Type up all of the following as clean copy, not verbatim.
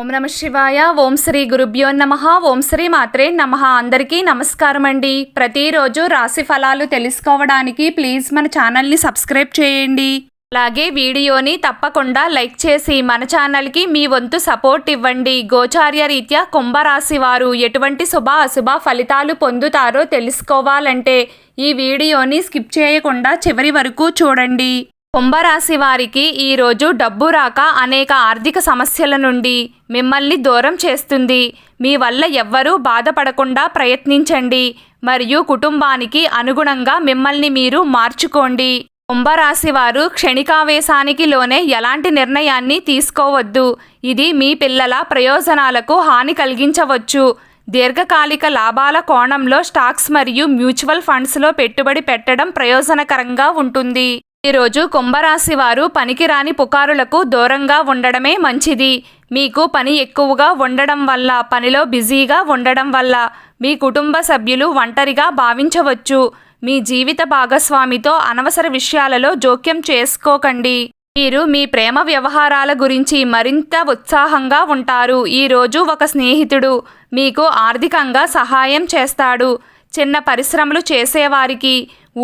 ఓం నమ శివాయ. ఓం శ్రీ గురుభ్యో నమః. ఓం శ్రీ మాత్రే నమః. అందరికీ నమస్కారం అండి. ప్రతిరోజు రాశి ఫలాలు తెలుసుకోవడానికి ప్లీజ్ మన ఛానల్ని సబ్స్క్రైబ్ చేయండి. అలాగే వీడియోని తప్పకుండా లైక్ చేసి మన ఛానల్కి మీ వంతు సపోర్ట్ ఇవ్వండి. గోచార్య రీత్యా కుంభరాశి వారు ఎటువంటి శుభ అశుభ ఫలితాలు పొందుతారో తెలుసుకోవాలంటే ఈ వీడియోని స్కిప్ చేయకుండా చివరి వరకు చూడండి. కుంభరాశి వారికి ఈరోజు డబ్బు రాక అనేక ఆర్థిక సమస్యల నుండి మిమ్మల్ని దూరం చేస్తుంది. మీ వల్ల ఎవ్వరూ బాధపడకుండా ప్రయత్నించండి మరియు కుటుంబానికి అనుగుణంగా మిమ్మల్ని మీరు మార్చుకోండి. కుంభరాశి వారు క్షణికావేశానికి లోనే ఎలాంటి నిర్ణయాన్ని తీసుకోవద్దు. ఇది మీ పిల్లల ప్రయోజనాలకు హాని కలిగించవచ్చు. దీర్ఘకాలిక లాభాల కోణంలో స్టాక్స్ మరియు మ్యూచువల్ ఫండ్స్లో పెట్టుబడి పెట్టడం ప్రయోజనకరంగా ఉంటుంది. ఈరోజు కుంభరాశి వారు పనికిరాని పుకారులకు దూరంగా ఉండడమే మంచిది. మీకు పని ఎక్కువగా ఉండడం వల్ల, పనిలో బిజీగా ఉండడం వల్ల మీ కుటుంబ సభ్యులు ఒంటరిగా భావించవచ్చు. మీ జీవిత భాగస్వామితో అనవసర విషయాలలో జోక్యం చేసుకోకండి. మీరు మీ ప్రేమ వ్యవహారాల గురించి మరింత ఉత్సాహంగా ఉంటారు. ఈరోజు ఒక స్నేహితుడు మీకు ఆర్థికంగా సహాయం చేస్తాడు. చిన్న పరిశ్రమలు చేసేవారికి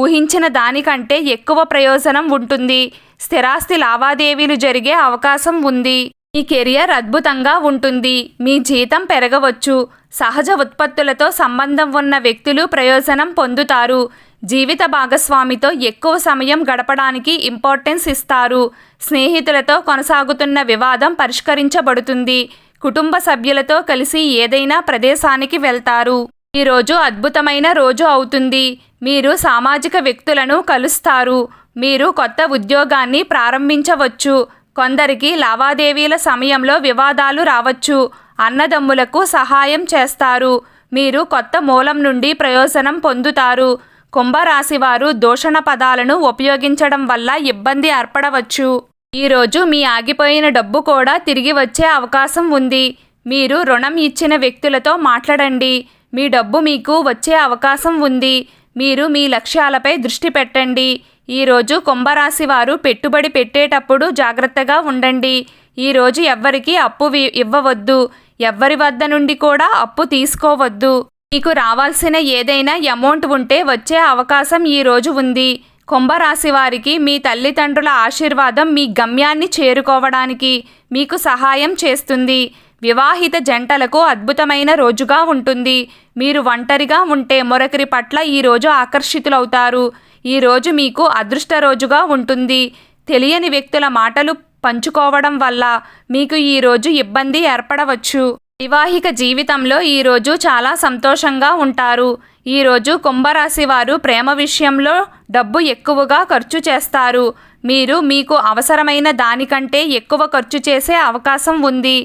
ఊహించిన దానికంటే ఎక్కువ ప్రయోజనం ఉంటుంది. స్థిరాస్తి లావాదేవీలు జరిగే అవకాశం ఉంది. మీ కెరియర్ అద్భుతంగా ఉంటుంది. మీ జీతం పెరగవచ్చు. సహజ ఉత్పత్తులతో సంబంధం ఉన్న వ్యక్తులు ప్రయోజనం పొందుతారు. జీవిత భాగస్వామితో ఎక్కువ సమయం గడపడానికి ఇంపార్టెన్స్ ఇస్తారు. స్నేహితులతో కొనసాగుతున్న వివాదం పరిష్కరించబడుతుంది. కుటుంబ సభ్యులతో కలిసి ఏదైనా ప్రదేశానికి వెళ్తారు. ఈరోజు అద్భుతమైన రోజు అవుతుంది. మీరు సామాజిక వ్యక్తులను కలుస్తారు. మీరు కొత్త ఉద్యోగాన్ని ప్రారంభించవచ్చు. కొందరికి లావాదేవీల సమయంలో వివాదాలు రావచ్చు. అన్నదమ్ములకు సహాయం చేస్తారు. మీరు కొత్త మూలం నుండి ప్రయోజనం పొందుతారు. కుంభరాశి వారు దూషణ పదాలను ఉపయోగించడం వల్ల ఇబ్బంది ఏర్పడవచ్చు. ఈరోజు మీ ఆగిపోయిన డబ్బు కూడా తిరిగి వచ్చే అవకాశం ఉంది. మీరు రుణం ఇచ్చిన వ్యక్తులతో మాట్లాడండి. మీ డబ్బు మీకు వచ్చే అవకాశం ఉంది. మీరు మీ లక్ష్యాలపై దృష్టి పెట్టండి. ఈరోజు కుంభరాశి వారు పెట్టుబడి పెట్టేటప్పుడు జాగ్రత్తగా ఉండండి. ఈరోజు ఎవ్వరికీ అప్పు ఇవ్వవద్దు. ఎవ్వరి వద్ద నుండి కూడా అప్పు తీసుకోవద్దు. మీకు రావాల్సిన ఏదైనా అమౌంట్ ఉంటే వచ్చే అవకాశం ఈరోజు ఉంది. కుంభరాశి వారికి మీ తల్లిదండ్రుల ఆశీర్వాదం మీ గమ్యాన్ని చేరుకోవడానికి మీకు సహాయం చేస్తుంది. వివాహిత జంటలకు అద్భుతమైన రోజుగా ఉంటుంది. మీరు ఒంటరిగా ఉంటే మరొకరి పట్ల ఈరోజు ఆకర్షితులవుతారు. ఈరోజు మీకు అదృష్ట రోజుగా ఉంటుంది. తెలియని వ్యక్తుల మాటలు పంచుకోవడం వల్ల మీకు ఈరోజు ఇబ్బంది ఏర్పడవచ్చు. వైవాహిక జీవితంలో ఈరోజు చాలా సంతోషంగా ఉంటారు. ఈరోజు కుంభరాశి వారు ప్రేమ విషయంలో డబ్బు ఎక్కువగా ఖర్చు చేస్తారు. మీరు మీకు అవసరమైన దానికంటే ఎక్కువ ఖర్చు చేసే అవకాశం ఉంది.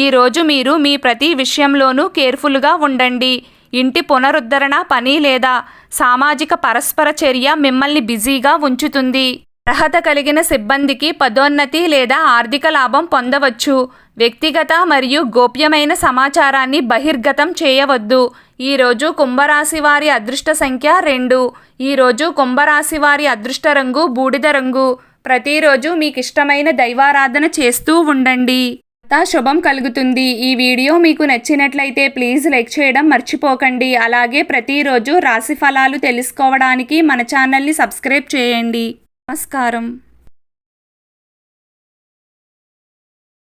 ఈరోజు మీరు మీ ప్రతి విషయంలోనూ కేర్ఫుల్గా ఉండండి. ఇంటి పునరుద్ధరణ పని లేదా సామాజిక పరస్పర చర్య మిమ్మల్ని బిజీగా ఉంచుతుంది. అర్హత కలిగిన సిబ్బందికి పదోన్నతి లేదా ఆర్థిక లాభం పొందవచ్చు. వ్యక్తిగత మరియు గోప్యమైన సమాచారాన్ని బహిర్గతం చేయవద్దు. ఈరోజు కుంభరాశి వారి అదృష్ట సంఖ్య 2. ఈరోజు కుంభరాశి వారి అదృష్ట రంగు బూడిద రంగు. ప్రతిరోజు మీకు ఇష్టమైన దైవారాధన చేస్తూ ఉండండి. శుభం కలుగుతుంది. ఈ వీడియో మీకు నచ్చినట్లయితే ప్లీజ్ లైక్ చేయడం మర్చిపోకండి. అలాగే ప్రతిరోజు రాశి ఫలాలు తెలుసుకోవడానికి మన ఛానల్ని సబ్స్క్రైబ్ చేయండి. నమస్కారం.